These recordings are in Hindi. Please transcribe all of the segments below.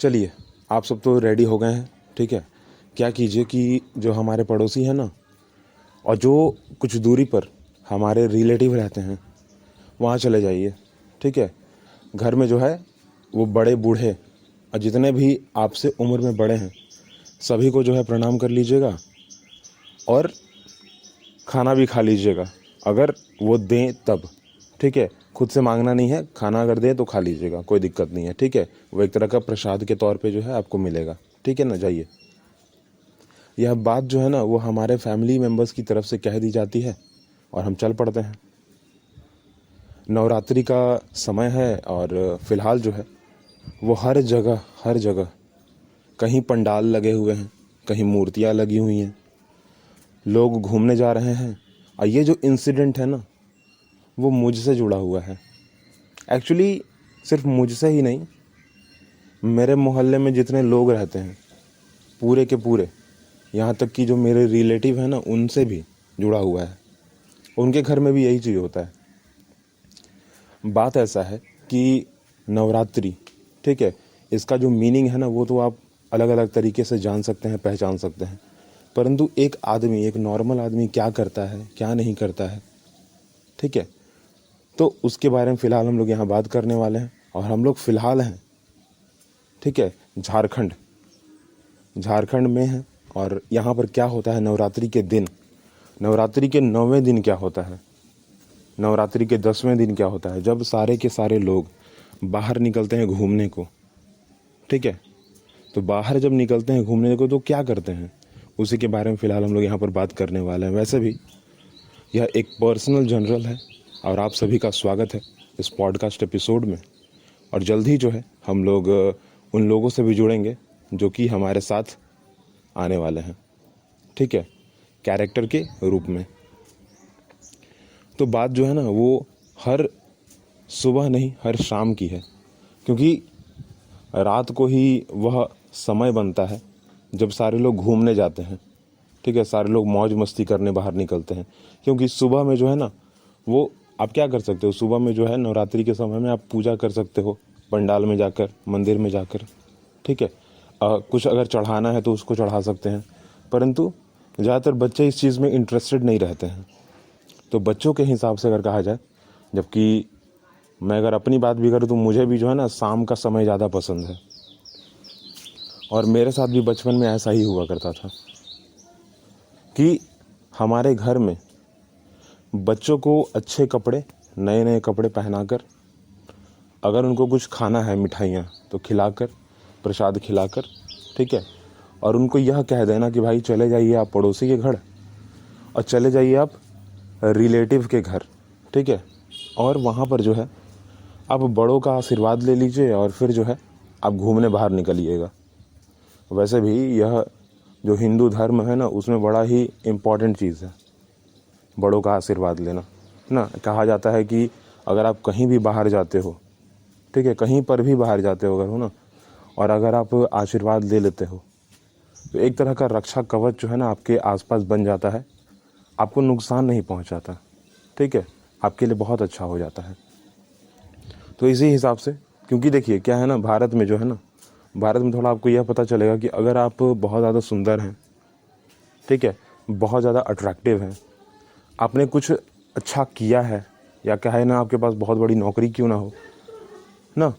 चलिए, आप सब तो रेडी हो गए हैं, ठीक है। क्या कीजिए कि जो हमारे पड़ोसी हैं ना, और जो कुछ दूरी पर हमारे रिलेटिव रहते हैं, वहाँ चले जाइए, ठीक है। घर में जो है वो बड़े बूढ़े और जितने भी आपसे उम्र में बड़े हैं सभी को जो है प्रणाम कर लीजिएगा और खाना भी खा लीजिएगा, अगर वो दें तब, ठीक है। खुद से मांगना नहीं है, खाना अगर दें तो खा लीजिएगा, कोई दिक्कत नहीं है, ठीक है। वो एक तरह का प्रसाद के तौर पे जो है आपको मिलेगा, ठीक है ना। जाइए। यह बात जो है ना वो हमारे फैमिली मेम्बर्स की तरफ से कह दी जाती है और हम चल पड़ते हैं। नवरात्रि का समय है और फ़िलहाल जो है वो हर जगह कहीं पंडाल लगे हुए हैं, कहीं मूर्तियाँ लगी हुई हैं, लोग घूमने जा रहे हैं। और ये जो इंसिडेंट है ना वो मुझसे जुड़ा हुआ है। एक्चुअली सिर्फ मुझसे ही नहीं, मेरे मोहल्ले में जितने लोग रहते हैं पूरे के पूरे, यहाँ तक कि जो मेरे रिलेटिव हैं ना उनसे भी जुड़ा हुआ है। उनके घर में भी यही चीज़ होता है। बात ऐसा है कि नवरात्रि, ठीक है, इसका जो मीनिंग है ना वो तो आप अलग अलग तरीके से जान सकते हैं, पहचान सकते हैं। परंतु एक आदमी, एक नॉर्मल आदमी क्या करता है, क्या नहीं करता है, ठीक है, तो उसके बारे में फ़िलहाल हम लोग यहाँ बात करने वाले हैं। और हम लोग फ़िलहाल हैं, ठीक है, झारखंड में हैं। और यहाँ पर क्या होता है नवरात्रि के दिन, नवरात्रि के 9वें दिन क्या होता है, नवरात्रि के 10वें दिन क्या होता है, जब सारे के सारे लोग बाहर निकलते हैं घूमने को, ठीक है। तो बाहर जब निकलते हैं घूमने को तो क्या करते हैं, उसी के बारे में फ़िलहाल हम लोग यहाँ पर बात करने वाले हैं। वैसे भी यह एक पर्सनल जनरल है और आप सभी का स्वागत है इस पॉडकास्ट एपिसोड में। और जल्द ही जो है हम लोग उन लोगों से भी जुड़ेंगे जो कि हमारे साथ आने वाले हैं, ठीक है, कैरेक्टर के रूप में। तो बात जो है ना वो हर सुबह नहीं, हर शाम की है, क्योंकि रात को ही वह समय बनता है जब सारे लोग घूमने जाते हैं, ठीक है, सारे लोग मौज मस्ती करने बाहर निकलते हैं। क्योंकि सुबह में जो है ना वो आप क्या कर सकते हो, सुबह में जो है नवरात्रि के समय में आप पूजा कर सकते हो पंडाल में जाकर, मंदिर में जाकर, ठीक है। कुछ अगर चढ़ाना है तो उसको चढ़ा सकते हैं। परंतु ज़्यादातर बच्चे इस चीज़ में इंटरेस्टेड नहीं रहते हैं। तो बच्चों के हिसाब से अगर कहा जाए, जबकि मैं अगर अपनी बात भी करूँ तो मुझे भी जो है ना शाम का समय ज़्यादा पसंद है। और मेरे साथ भी बचपन में ऐसा ही हुआ करता था कि हमारे घर में बच्चों को अच्छे कपड़े, नए नए कपड़े पहनाकर, अगर उनको कुछ खाना है मिठाइयाँ तो खिलाकर, प्रसाद खिलाकर, ठीक है, और उनको यह कह देना कि भाई चले जाइए आप पड़ोसी के घर और चले जाइए आप रिलेटिव के घर, ठीक है, और वहाँ पर जो है आप बड़ों का आशीर्वाद ले लीजिए और फिर जो है आप घूमने बाहर निकलिएगा। वैसे भी यह जो हिंदू धर्म है ना उसमें बड़ा ही इम्पॉर्टेंट चीज़ है बड़ों का आशीर्वाद लेना ना। कहा जाता है कि अगर आप कहीं भी बाहर जाते हो, ठीक है, कहीं पर भी बाहर जाते हो अगर हो ना, और अगर आप आशीर्वाद ले लेते हो तो एक तरह का रक्षा कवच जो है ना आपके आसपास बन जाता है, आपको नुकसान नहीं पहुंचाता, ठीक है, आपके लिए बहुत अच्छा हो जाता है। तो इसी हिसाब से, क्योंकि देखिए क्या है ना, भारत में जो है ना, भारत में थोड़ा आपको यह पता चलेगा कि अगर आप बहुत ज़्यादा सुंदर हैं, ठीक है, बहुत ज़्यादा अट्रैक्टिव हैं, आपने कुछ अच्छा किया है, या क्या है ना आपके पास बहुत बड़ी नौकरी क्यों ना हो ना,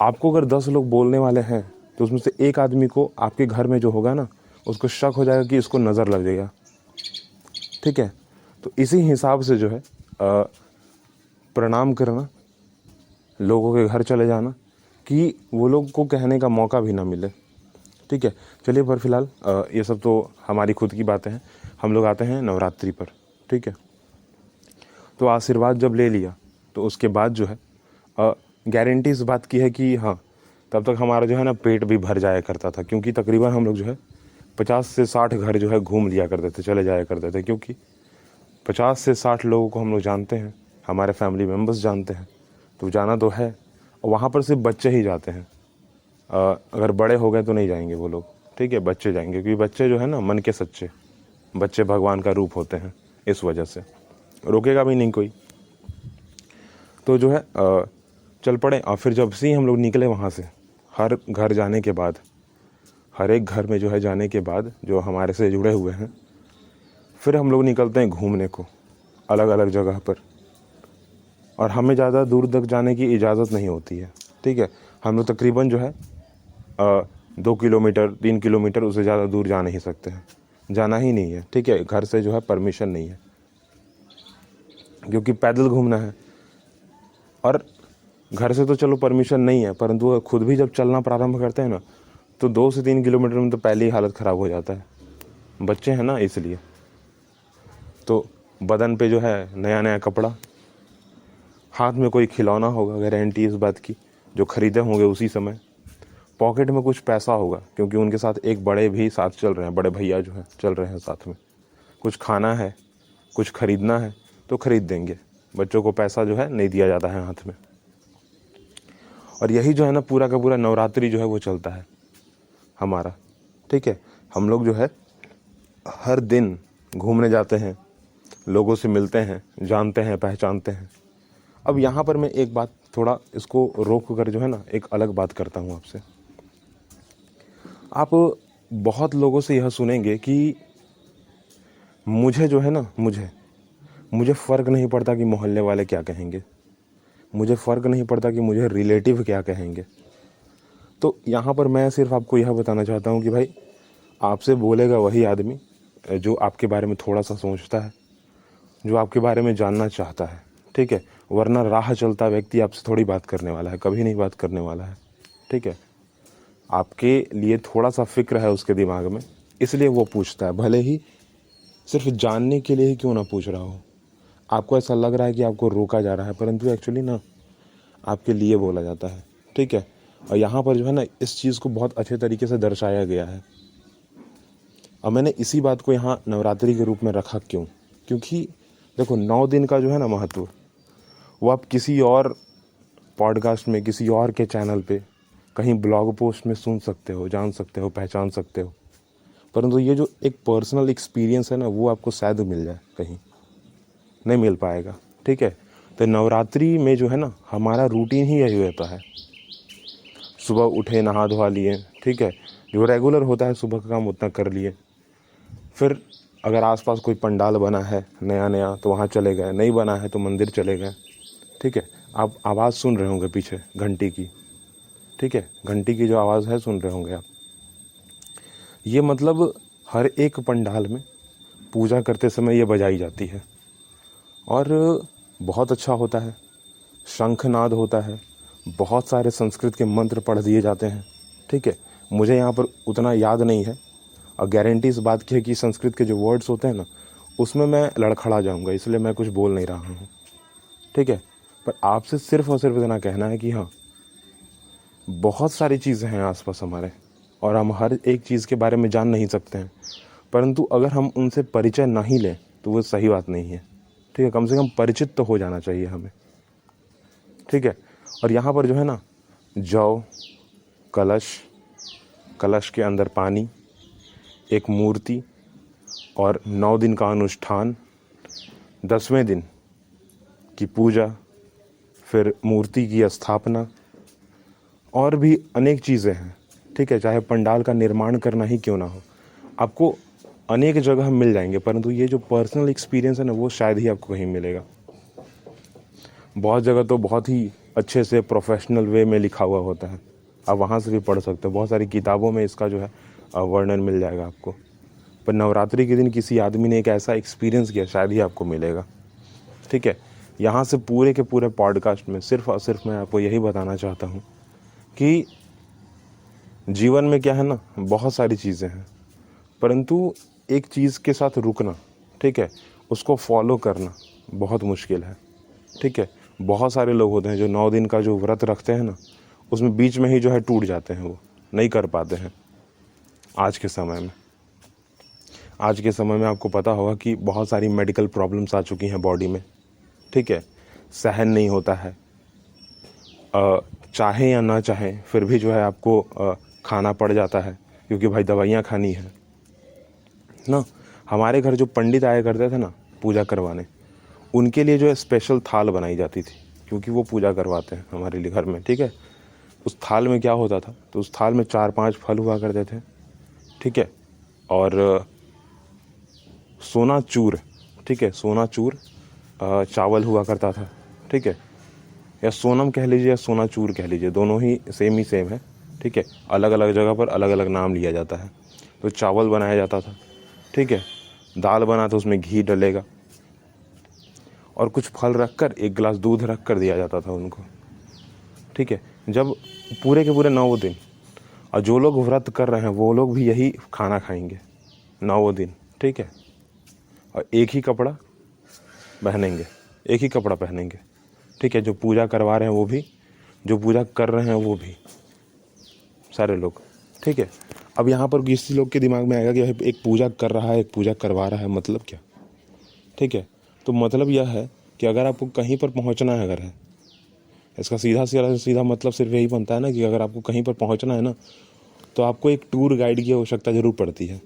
आपको अगर 10 लोग बोलने वाले हैं तो उसमें से एक आदमी को आपके घर में जो होगा ना उसको शक हो जाएगा कि इसको नज़र लग जाएगा, ठीक है। तो इसी हिसाब से जो है प्रणाम करना, लोगों के घर चले जाना कि वो लोग को कहने का मौका भी ना मिले, ठीक है। चलिए, पर फिलहाल ये सब तो हमारी खुद की बातें हैं। हम लोग आते हैं नवरात्रि पर, ठीक है। तो आशीर्वाद जब ले लिया तो उसके बाद जो है गारंटी इस बात की है कि हाँ, तब तक हमारा जो है ना पेट भी भर जाया करता था, क्योंकि तकरीबन हम लोग जो है 50 से 60 घर जो है घूम लिया करते थे, चले जाया करते थे, क्योंकि 50 से 60 लोगों को हम लोग जानते हैं, हमारे फैमिली मेम्बर्स जानते हैं, तो जाना तो है। और वहाँ पर सिर्फ बच्चे ही जाते हैं, अगर बड़े हो गए तो नहीं जाएंगे वो लोग, ठीक है, बच्चे जाएंगे, क्योंकि बच्चे जो है ना मन के सच्चे, बच्चे भगवान का रूप होते हैं, इस वजह से रोकेगा भी नहीं कोई। तो जो है चल पड़े। और फिर जब से ही हम लोग निकले वहाँ से, हर घर जाने के बाद, हर एक घर में जो है जाने के बाद जो हमारे से जुड़े हुए हैं, फिर हम लोग निकलते हैं घूमने को अलग अलग जगह पर। और हमें ज़्यादा दूर तक जाने की इजाज़त नहीं होती है, ठीक है। हम लोग तकरीबन जो है 2 किलोमीटर 3 किलोमीटर उससे ज़्यादा दूर जा नहीं सकते हैं, जाना ही नहीं है, ठीक है। घर से जो है परमिशन नहीं है, क्योंकि पैदल घूमना है। और घर से तो चलो परमिशन नहीं है, परंतु खुद भी जब चलना प्रारंभ करते हैं ना, तो 2 से 3 किलोमीटर में तो पहले ही हालत ख़राब हो जाता है। बच्चे हैं ना, इसलिए तो बदन पे जो है नया नया कपड़ा, हाथ में कोई खिलौना होगा, गारंटी इस बात की, जो ख़रीदे होंगे उसी समय। पॉकेट में कुछ पैसा होगा, क्योंकि उनके साथ एक बड़े भी साथ चल रहे हैं, बड़े भैया जो हैं चल रहे हैं साथ में। कुछ खाना है, कुछ ख़रीदना है तो ख़रीद देंगे। बच्चों को पैसा जो है नहीं दिया जाता है हाथ में। और यही जो है ना पूरा का पूरा नवरात्रि जो है वो चलता है हमारा, ठीक है। हम लोग जो है हर दिन घूमने जाते हैं, लोगों से मिलते हैं, जानते हैं, पहचानते हैं। अब यहाँ पर मैं एक बात थोड़ा इसको रोक कर जो है ना एक अलग बात करता हूँ आपसे। आप बहुत लोगों से यह सुनेंगे कि मुझे जो है ना मुझे फ़र्क नहीं पड़ता कि मोहल्ले वाले क्या कहेंगे, मुझे फ़र्क नहीं पड़ता कि मुझे रिलेटिव क्या कहेंगे। तो यहाँ पर मैं सिर्फ आपको यह बताना चाहता हूँ कि भाई, आपसे बोलेगा वही आदमी जो आपके बारे में थोड़ा सा सोचता है, जो आपके बारे में जानना चाहता है, ठीक है। वरना राह चलता व्यक्ति आपसे थोड़ी बात करने वाला है, कभी नहीं बात करने वाला है, ठीक है। आपके लिए थोड़ा सा फ़िक्र है उसके दिमाग में, इसलिए वो पूछता है, भले ही सिर्फ जानने के लिए ही क्यों ना पूछ रहा हो। आपको ऐसा लग रहा है कि आपको रोका जा रहा है, परंतु एक्चुअली ना आपके लिए बोला जाता है, ठीक है। और यहाँ पर जो है ना इस चीज़ को बहुत अच्छे तरीके से दर्शाया गया है। अब मैंने इसी बात को यहाँ नवरात्रि के रूप में रखा, क्योंकि देखो 9 दिन का जो है ना महत्व, वो आप किसी और पॉडकास्ट में, किसी और के चैनल पे, कहीं ब्लॉग पोस्ट में सुन सकते हो, जान सकते हो, पहचान सकते हो। परंतु ये जो एक पर्सनल एक्सपीरियंस है ना, वो आपको शायद मिल जाए, कहीं नहीं मिल पाएगा, ठीक है। तो नवरात्रि में जो है ना हमारा रूटीन ही यही रहता है। सुबह उठे, नहा धोवा लिए, ठीक है, जो रेगुलर होता है सुबह का काम उतना कर लिए। फिर अगर आसपास कोई पंडाल बना है नया तो वहाँ चले गए, नहीं बना है तो मंदिर चले गए, ठीक है। आप आवाज़ सुन रहे होंगे पीछे घंटी की, ठीक है, घंटी की जो आवाज़ है सुन रहे होंगे आप। ये मतलब हर एक पंडाल में पूजा करते समय ये बजाई जाती है और बहुत अच्छा होता है। शंखनाद होता है, बहुत सारे संस्कृत के मंत्र पढ़ दिए जाते हैं, ठीक है। मुझे यहाँ पर उतना याद नहीं है, और गारंटी इस बात की है कि संस्कृत के जो वर्ड्स होते हैं ना उसमें मैं लड़खड़ा जाऊँगा, इसलिए मैं कुछ बोल नहीं रहा हूँ, ठीक है। पर आपसे सिर्फ और सिर्फ इतना कहना है कि हाँ, बहुत सारी चीज़ें हैं आसपास हमारे, और हम हर एक चीज़ के बारे में जान नहीं सकते हैं, परंतु अगर हम उनसे परिचय नहीं लें तो वो सही बात नहीं है, ठीक है। कम से कम परिचित तो हो जाना चाहिए हमें, ठीक है। और यहाँ पर जो है ना जौ, कलश के अंदर पानी, एक मूर्ति, और 9 दिन का अनुष्ठान, 10वें दिन की पूजा, फिर मूर्ति की स्थापना, और भी अनेक चीज़ें हैं, ठीक है। चाहे पंडाल का निर्माण करना ही क्यों ना हो, आपको अनेक जगह मिल जाएंगे, परंतु ये जो पर्सनल एक्सपीरियंस है ना वो शायद ही आपको कहीं मिलेगा। बहुत जगह तो बहुत ही अच्छे से प्रोफेशनल वे में लिखा हुआ होता है, आप वहाँ से भी पढ़ सकते हो, बहुत सारी किताबों में इसका जो है वर्णन मिल जाएगा आपको। पर नवरात्रि के दिन किसी आदमी ने एक ऐसा एक्सपीरियंस किया, शायद ही आपको मिलेगा, ठीक है। यहाँ से पूरे के पूरे पॉडकास्ट में सिर्फ और सिर्फ मैं आपको यही बताना चाहता हूँ कि जीवन में क्या है ना, बहुत सारी चीज़ें हैं, परंतु एक चीज़ के साथ रुकना, ठीक है, उसको फॉलो करना बहुत मुश्किल है, ठीक है। बहुत सारे लोग होते हैं जो 9 दिन का जो व्रत रखते हैं ना, उसमें बीच में ही जो है टूट जाते हैं, वो नहीं कर पाते हैं। आज के समय में आपको पता होगा कि बहुत सारी मेडिकल प्रॉब्लम्स आ चुकी हैं बॉडी में, ठीक है। सहन नहीं होता है, चाहे या ना चाहे फिर भी जो है आपको खाना पड़ जाता है, क्योंकि भाई दवाइयाँ खानी है ना। हमारे घर जो पंडित आया करते थे ना पूजा करवाने, उनके लिए जो है स्पेशल थाल बनाई जाती थी, क्योंकि वो पूजा करवाते हैं हमारे लिए घर में, ठीक है। उस थाल में क्या होता था, तो उस थाल में 4-5 फल हुआ करते थे, ठीक है, और सोना चूर, ठीक है, सोना चूर चावल हुआ करता था, ठीक है, या सोनम कह लीजिए या सोना चूर कह लीजिए, दोनों ही सेम है, ठीक है, अलग अलग जगह पर अलग अलग नाम लिया जाता है। तो चावल बनाया जाता था, ठीक है, दाल बना तो उसमें घी डलेगा, और कुछ फल रख कर 1 गिलास दूध रख कर दिया जाता था उनको, ठीक है। जब पूरे के पूरे 9 दिन, और जो लोग व्रत कर रहे हैं वो लोग भी यही खाना खाएंगे 9 दिन, ठीक है, और एक ही कपड़ा पहनेंगे, ठीक है। जो पूजा करवा रहे हैं वो भी, जो पूजा कर रहे हैं वो भी, सारे लोग, ठीक है। अब यहाँ पर किसी लोग के दिमाग में आएगा कि एक पूजा कर रहा है, एक पूजा करवा रहा है, मतलब क्या, ठीक है। तो मतलब यह है कि अगर आपको कहीं पर पहुँचना है, अगर है, इसका सीधा मतलब सिर्फ यही बनता है ना कि अगर आपको कहीं पर पहुँचना है ना, तो आपको एक टूर गाइड की आवश्यकता ज़रूर पड़ती है।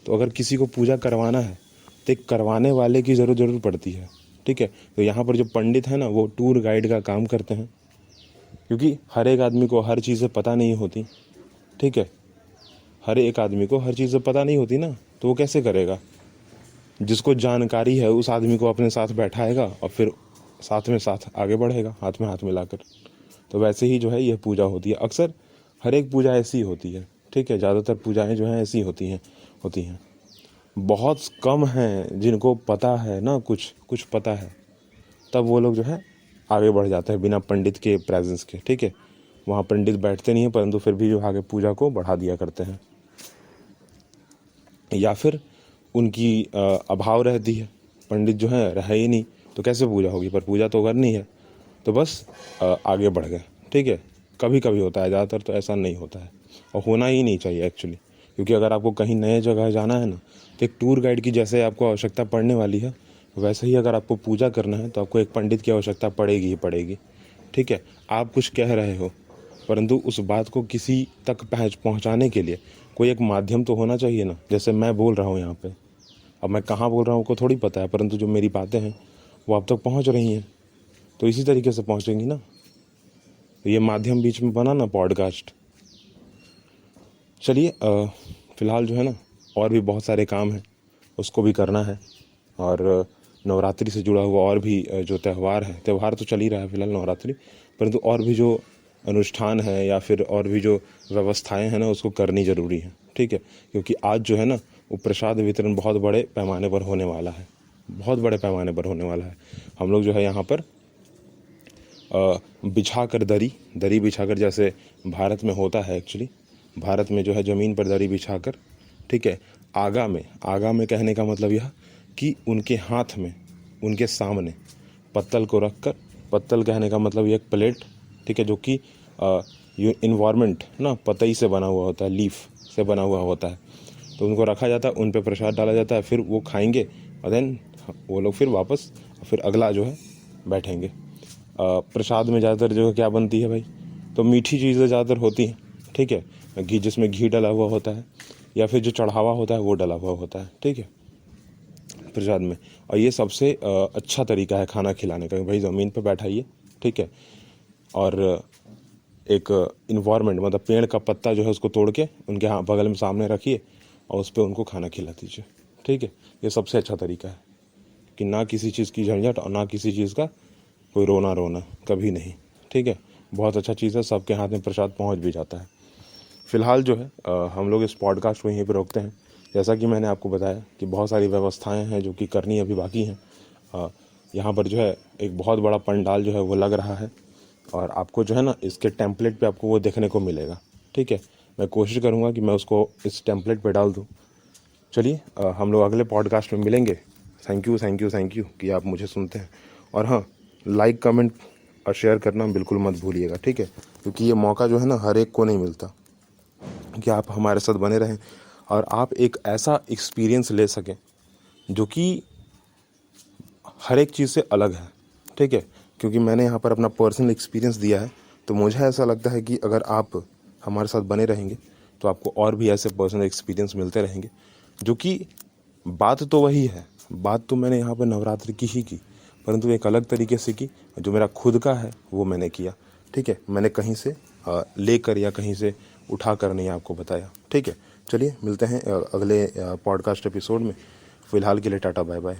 तो अगर किसी को पूजा करवाना है तो एक करवाने वाले की ज़रूर पड़ती है, ठीक है। तो यहाँ पर जो पंडित है ना, वो टूर गाइड का काम करते हैं, क्योंकि हर एक आदमी को हर चीज़ें पता नहीं होती, ठीक है, हर एक आदमी को हर चीज़ें पता नहीं होती ना, तो वो कैसे करेगा। जिसको जानकारी है उस आदमी को अपने साथ बैठाएगा और फिर साथ में साथ आगे बढ़ेगा, हाथ में हाथ मिलाकर। तो वैसे ही जो है यह पूजा होती है। अक्सर हर एक पूजा ऐसी होती है, ठीक है, ज़्यादातर पूजाएं जो हैं ऐसी होती हैं। बहुत कम हैं जिनको पता है ना, कुछ पता है, तब वो लोग जो है आगे बढ़ जाते हैं बिना पंडित के प्रेजेंस के, ठीक है। वहाँ पंडित बैठते नहीं हैं, परंतु फिर भी जो आगे पूजा को बढ़ा दिया करते हैं, या फिर उनकी अभाव रहती है, पंडित जो है रहे ही नहीं तो कैसे पूजा होगी, पर पूजा तो करनी है, तो बस आगे बढ़ गए, ठीक है। कभी कभी होता है, ज़्यादातर तो ऐसा नहीं होता है, और होना ही नहीं चाहिए एक्चुअली, क्योंकि अगर आपको कहीं नए जगह जाना है ना, तो एक टूर गाइड की जैसे आपको आवश्यकता पड़ने वाली है, वैसे ही अगर आपको पूजा करना है तो आपको एक पंडित की आवश्यकता पड़ेगी ही पड़ेगी, ठीक है। आप कुछ कह रहे हो, परंतु उस बात को किसी तक पहुँचाने के लिए कोई एक माध्यम तो होना चाहिए ना। जैसे मैं बोल रहा हूँ यहाँ पे, अब मैं कहाँ बोल रहा हूँ को थोड़ी पता है, परंतु जो मेरी बातें हैं वो आप तक पहुँच रही हैं, तो इसी तरीके से पहुँचेंगी ना। तो ये माध्यम बीच में बना ना, पॉडकास्ट। चलिए फ़िलहाल जो है ना, और भी बहुत सारे काम हैं, उसको भी करना है, और नवरात्रि से जुड़ा हुआ और भी जो त्यौहार तो चल ही रहा है फ़िलहाल नवरात्रि, परंतु और भी जो अनुष्ठान है या फिर और भी जो व्यवस्थाएं हैं ना, उसको करनी ज़रूरी है, ठीक है। क्योंकि आज जो है ना, वो प्रसाद वितरण बहुत बड़े पैमाने पर होने वाला है, हम लोग जो है यहाँ पर बिछाकर दरी बिछाकर, जैसे भारत में होता है एक्चुअली, भारत में जो है ज़मीन पर दरी बिछाकर, ठीक है, आगा में कहने का मतलब यह कि उनके हाथ में, उनके सामने पत्तल को रख कर, पत्तल कहने का मतलब ये एक प्लेट, ठीक है, जो कि इन्वायरमेंट ना पतई से बना हुआ होता है, लीफ से बना हुआ होता है, तो उनको रखा जाता है, उन पे प्रसाद डाला जाता है, फिर वो खाएंगे, और देन वो लोग फिर वापस फिर अगला जो है बैठेंगे। प्रसाद में ज़्यादातर जो है क्या बनती है भाई, तो मीठी चीज़ें ज़्यादातर होती हैं, ठीक है, घी, जिसमें घी डला हुआ होता है, या फिर जो चढ़ावा होता है वो डला हुआ होता है, ठीक है, प्रसाद में। और ये सबसे अच्छा तरीका है खाना खिलाने का, भाई ज़मीन पर बैठाइए, ठीक है, और एक इन्वायरमेंट मतलब पेड़ का पत्ता जो है उसको तोड़ के उनके बगल में सामने रखिए, और उस पर उनको खाना खिला दीजिए, ठीक है। ये सबसे अच्छा तरीका है कि ना किसी चीज़ की झंझट और ना किसी चीज़ का कोई रोना कभी नहीं, ठीक है। बहुत अच्छा चीज़ है, सबके हाथ में प्रसाद पहुंच भी जाता है। फ़िलहाल जो है हम लोग इस पॉडकास्ट को यहीं पर रोकते हैं। जैसा कि मैंने आपको बताया कि बहुत सारी व्यवस्थाएं हैं जो कि करनी अभी बाकी हैं। यहाँ पर जो है एक बहुत बड़ा पंडाल जो है वो लग रहा है, और आपको जो है ना इसके टेम्पलेट पे आपको वो देखने को मिलेगा, ठीक है। मैं कोशिश करूँगा कि मैं उसको इस टेम्पलेट पे डाल दूँ। चलिए हम लोग अगले पॉडकास्ट में मिलेंगे। थैंक यू कि आप मुझे सुनते हैं, और हाँ, लाइक कमेंट और शेयर करना बिल्कुल मत भूलिएगा, ठीक है, क्योंकि ये मौका जो है ना हर एक को नहीं मिलता कि आप हमारे साथ बने रहें और आप एक ऐसा एक्सपीरियंस ले सकें जो कि हर एक चीज़ से अलग है, ठीक है। क्योंकि मैंने यहाँ पर अपना पर्सनल एक्सपीरियंस दिया है, तो मुझे ऐसा लगता है कि अगर आप हमारे साथ बने रहेंगे तो आपको और भी ऐसे पर्सनल एक्सपीरियंस मिलते रहेंगे, जो कि बात तो वही है, बात तो मैंने यहाँ पर नवरात्रि की ही की, परंतु एक अलग तरीके से की। जो मेरा खुद का है वो मैंने किया, ठीक है। मैंने कहीं से लेकर या कहीं से उठा कर नहीं आपको बताया। ठीक है, चलिए मिलते हैं अगले पॉडकास्ट एपिसोड में। फ़िलहाल के लिए टाटा बाय बाय।